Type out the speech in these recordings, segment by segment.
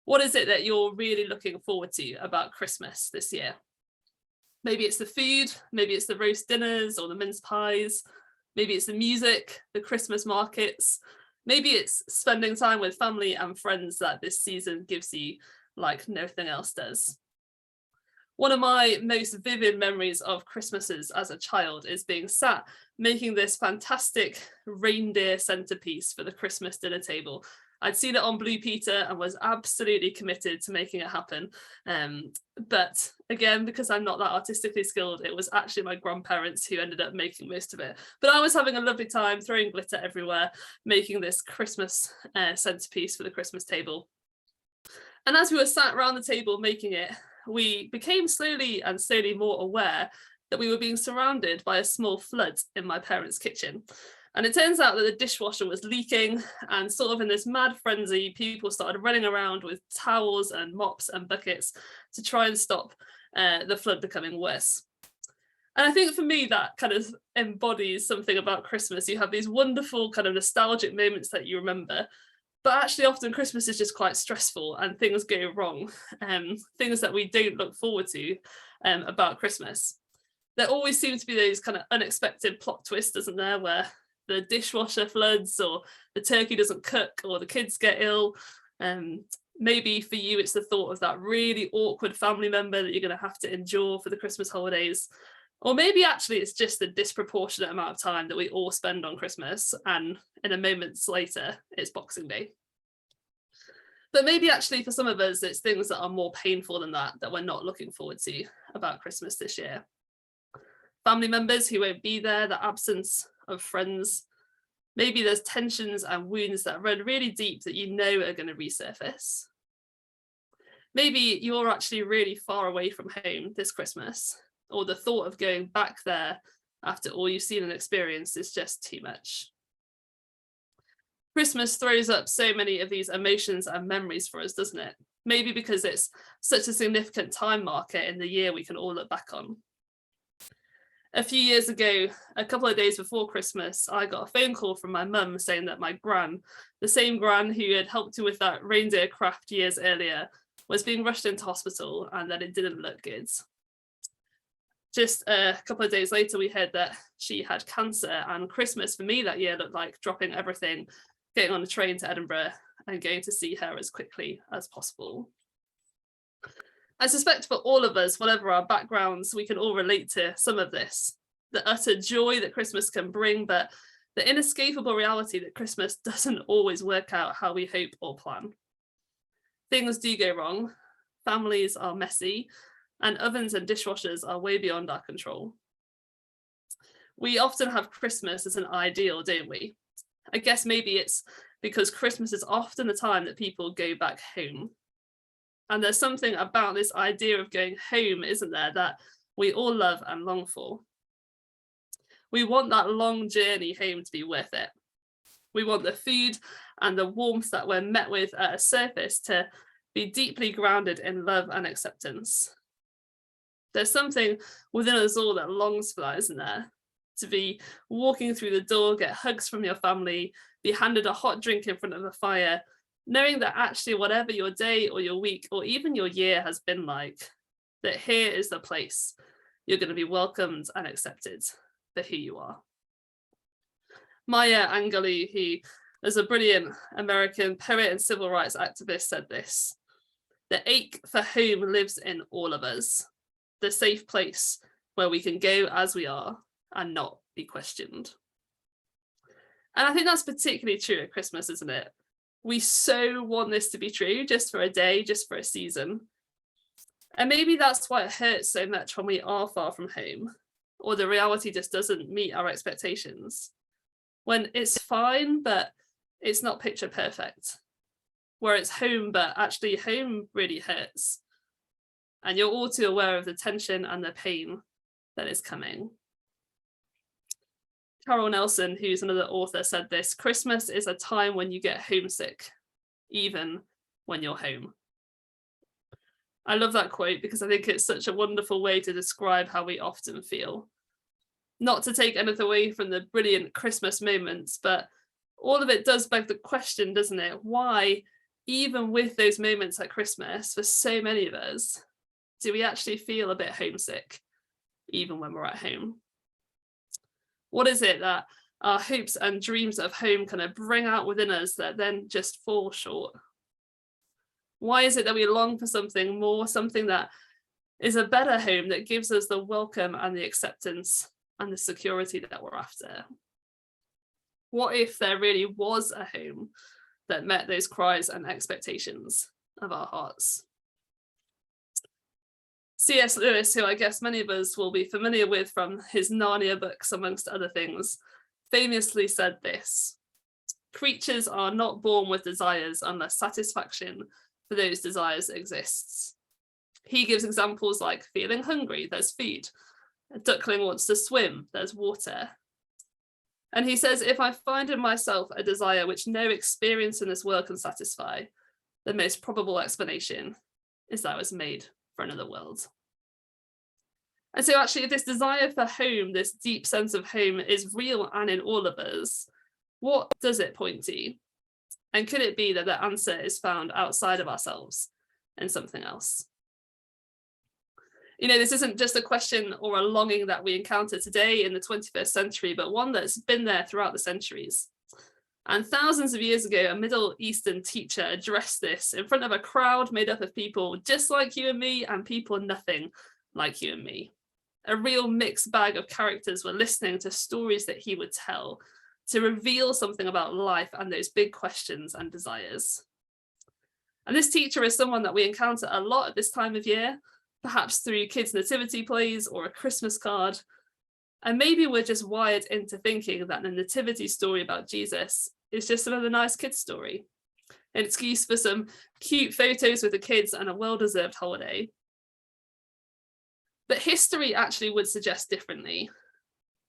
What is it that you're really looking forward to about Christmas this year? Maybe it's the food, maybe it's the roast dinners or the mince pies, maybe it's the music, the Christmas markets, maybe it's spending time with family and friends that this season gives you like nothing else does. One of my most vivid memories of Christmases as a child is being sat making this fantastic reindeer centerpiece for the Christmas dinner table. I'd seen it on Blue Peter and was absolutely committed to making it happen. But again, because I'm not that artistically skilled, it was actually my grandparents who ended up making most of it. But I was having a lovely time throwing glitter everywhere, making this Christmas centerpiece for the Christmas table. And as we were sat around the table making it, we became slowly more aware that we were being surrounded by a small flood in my parents' kitchen. And it turns out that the dishwasher was leaking, and sort of in this mad frenzy, people started running around with towels and mops and buckets to try and stop the flood becoming worse. And I think for me, that kind of embodies something about Christmas. You have these wonderful kind of nostalgic moments that you remember, but actually often Christmas is just quite stressful and things go wrong, things that we don't look forward to about Christmas. There always seem to be those kind of unexpected plot twists, isn't there, where the dishwasher floods or the turkey doesn't cook or the kids get ill. Maybe for you it's the thought of that really awkward family member that you're going to have to endure for the Christmas holidays. Or maybe actually it's just the disproportionate amount of time that we all spend on Christmas, and in a moment later it's Boxing Day. But maybe actually for some of us it's things that are more painful than that we're not looking forward to about Christmas this year. Family members who won't be there, the absence of friends. Maybe there's tensions and wounds that run really deep that you know are going to resurface. Maybe you're actually really far away from home this Christmas, or the thought of going back there after all you've seen and experienced is just too much. Christmas throws up so many of these emotions and memories for us, doesn't it? Maybe because it's such a significant time marker in the year we can all look back on. A few years ago, a couple of days before Christmas, I got a phone call from my mum saying that my gran, the same gran who had helped her with that reindeer craft years earlier, was being rushed into hospital and that it didn't look good. Just a couple of days later, we heard that she had cancer, and Christmas for me that year looked like dropping everything, getting on a train to Edinburgh and going to see her as quickly as possible. I suspect for all of us, whatever our backgrounds, we can all relate to some of this. The utter joy that Christmas can bring, but the inescapable reality that Christmas doesn't always work out how we hope or plan. Things do go wrong, families are messy, and ovens and dishwashers are way beyond our control. We often have Christmas as an ideal, don't we? I guess maybe it's because Christmas is often the time that people go back home. And there's something about this idea of going home, isn't there, that we all love and long for. We want that long journey home to be worth it. We want the food and the warmth that we're met with at a surface to be deeply grounded in love and acceptance. There's something within us all that longs for that, isn't there? To be walking through the door, get hugs from your family, be handed a hot drink in front of a fire, knowing that actually whatever your day or your week or even your year has been like, that here is the place you're going to be welcomed and accepted for who you are. Maya Angelou, who is a brilliant American poet and civil rights activist, said this: "The ache for home lives in all of us, the safe place where we can go as we are and not be questioned." And I think that's particularly true at Christmas, isn't it? We so want this to be true, just for a day, just for a season. And maybe that's why it hurts so much when we are far from home, or the reality just doesn't meet our expectations. When it's fine, but it's not picture perfect. Where it's home, but actually home really hurts. And you're all too aware of the tension and the pain that is coming. Carol Nelson, who's another author, said this: "Christmas is a time when you get homesick, even when you're home." I love that quote because I think it's such a wonderful way to describe how we often feel. Not to take anything away from the brilliant Christmas moments, but all of it does beg the question, doesn't it? Why even with those moments at Christmas, for so many of us, do we actually feel a bit homesick, even when we're at home? What is it that our hopes and dreams of home kind of bring out within us that then just fall short? Why is it that we long for something more, something that is a better home that gives us the welcome and the acceptance and the security that we're after? What if there really was a home that met those cries and expectations of our hearts? C.S. Lewis, who I guess many of us will be familiar with from his Narnia books, amongst other things, famously said this: "Creatures are not born with desires unless satisfaction for those desires exists." He gives examples like feeling hungry, there's food. A duckling wants to swim, there's water. And he says, if I find in myself a desire which no experience in this world can satisfy, the most probable explanation is that I was made for another world. And so actually, if this desire for home, this deep sense of home, is real and in all of us, what does it point to? And could it be that the answer is found outside of ourselves in something else? You know, this isn't just a question or a longing that we encounter today in the 21st century, but one that's been there throughout the centuries. And thousands of years ago, a Middle Eastern teacher addressed this in front of a crowd made up of people just like you and me and people nothing like you and me. A real mixed bag of characters were listening to stories that he would tell to reveal something about life and those big questions and desires. And this teacher is someone that we encounter a lot at this time of year, perhaps through kids' nativity plays or a Christmas card. And maybe we're just wired into thinking that the nativity story about Jesus is just another nice kid's story, an excuse for some cute photos with the kids and a well-deserved holiday. But history actually would suggest differently.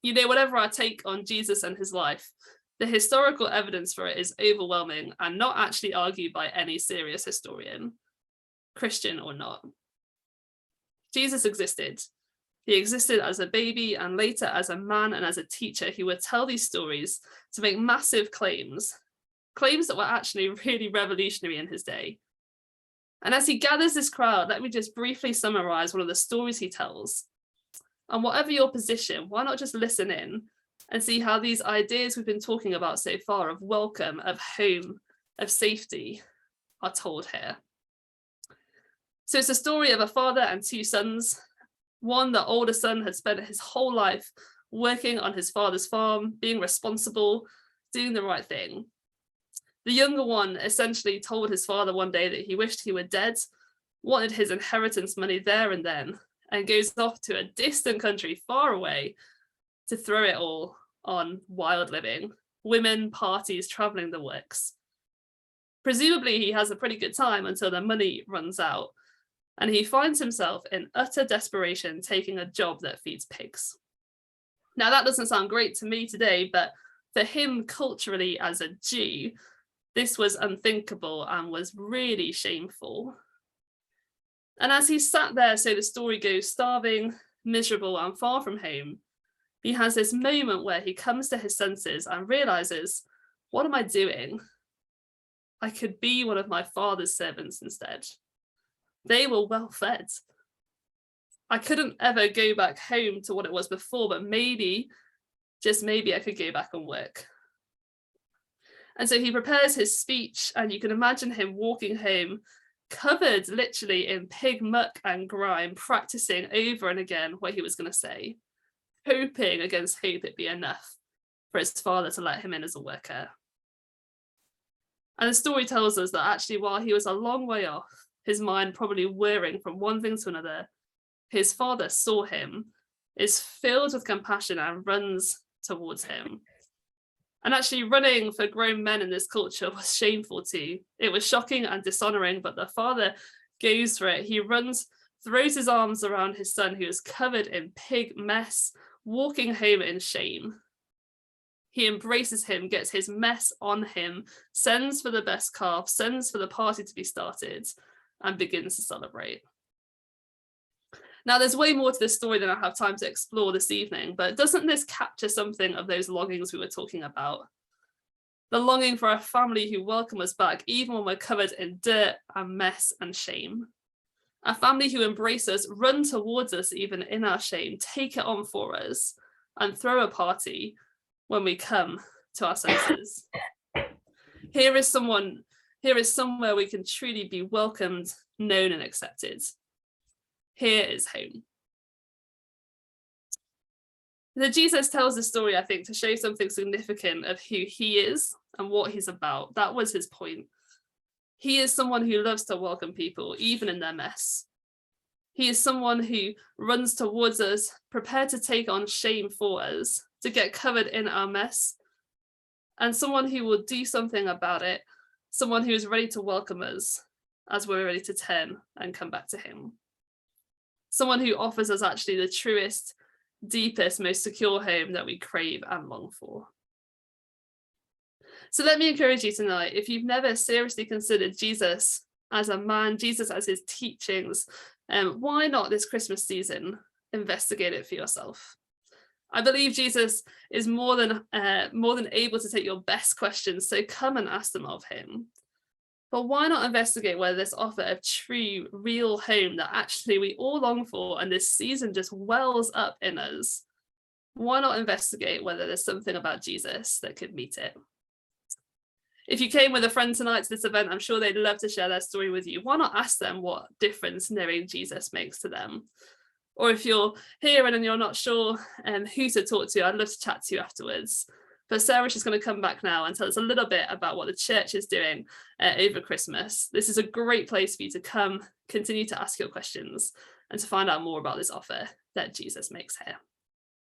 You know, whatever our take on Jesus and his life, the historical evidence for it is overwhelming and not actually argued by any serious historian, Christian or not. Jesus existed. He existed as a baby and later as a man and as a teacher who would tell these stories to make massive claims that were actually really revolutionary in his day. And as he gathers this crowd, let me just briefly summarize one of the stories he tells. And whatever your position, why not just listen in and see how these ideas we've been talking about so far of welcome, of home, of safety are told here. So it's a story of a father and two sons. One, the older son, had spent his whole life working on his father's farm, being responsible, doing the right thing. The younger one essentially told his father one day that he wished he were dead, wanted his inheritance money there and then, and goes off to a distant country far away to throw it all on wild living, women, parties, traveling the works. Presumably he has a pretty good time until the money runs out, and he finds himself in utter desperation taking a job that feeds pigs. Now that doesn't sound great to me today, but for him culturally as a Jew, this was unthinkable and was really shameful. And as he sat there, so the story goes, starving, miserable and far from home, he has this moment where he comes to his senses and realizes, what am I doing? I could be one of my father's servants instead. They were well fed. I couldn't ever go back home to what it was before, but maybe, just maybe I could go back and work. And so he prepares his speech, and you can imagine him walking home covered literally in pig muck and grime, practicing over and again what he was going to say, hoping against hope it'd be enough for his father to let him in as a worker. And the story tells us that actually while he was a long way off, his mind probably whirring from one thing to another, his father saw him, is filled with compassion and runs towards him. And actually running for grown men in this culture was shameful too. It was shocking and dishonoring, but the father goes for it. He runs, throws his arms around his son who is covered in pig mess, walking home in shame. He embraces him, gets his mess on him, sends for the best calf, sends for the party to be started, and begins to celebrate. Now, there's way more to this story than I have time to explore this evening, but doesn't this capture something of those longings we were talking about? the longing for a family who welcome us back, even when we're covered in dirt and mess and shame. A family who embrace us, run towards us even in our shame, take it on for us, and throw a party when we come to our senses. Here is somewhere we can truly be welcomed, known, and accepted. Here is home. That Jesus tells the story, I think, to show something significant of who he is and what he's about. That was his point. He is someone who loves to welcome people, even in their mess. He is someone who runs towards us, prepared to take on shame for us, to get covered in our mess, and someone who will do something about it, someone who is ready to welcome us as we're ready to turn and come back to him. Someone who offers us actually the truest, deepest, most secure home that we crave and long for. So let me encourage you tonight, if you've never seriously considered Jesus as a man, Jesus as his teachings, why not this Christmas season investigate it for yourself? I believe Jesus is more than able to take your best questions, so come and ask them of him. But why not investigate whether this offer of true, real home that actually we all long for and this season just wells up in us, why not investigate whether there's something about Jesus that could meet it? If you came with a friend tonight to this event, I'm sure they'd love to share their story with you. Why not ask them what difference knowing Jesus makes to them? Or if you're here and you're not sure who to talk to, I'd love to chat to you afterwards. But Sarah's just going to come back now and tell us a little bit about what the church is doing over Christmas. This is a great place for you to come, continue to ask your questions, and to find out more about this offer that Jesus makes here.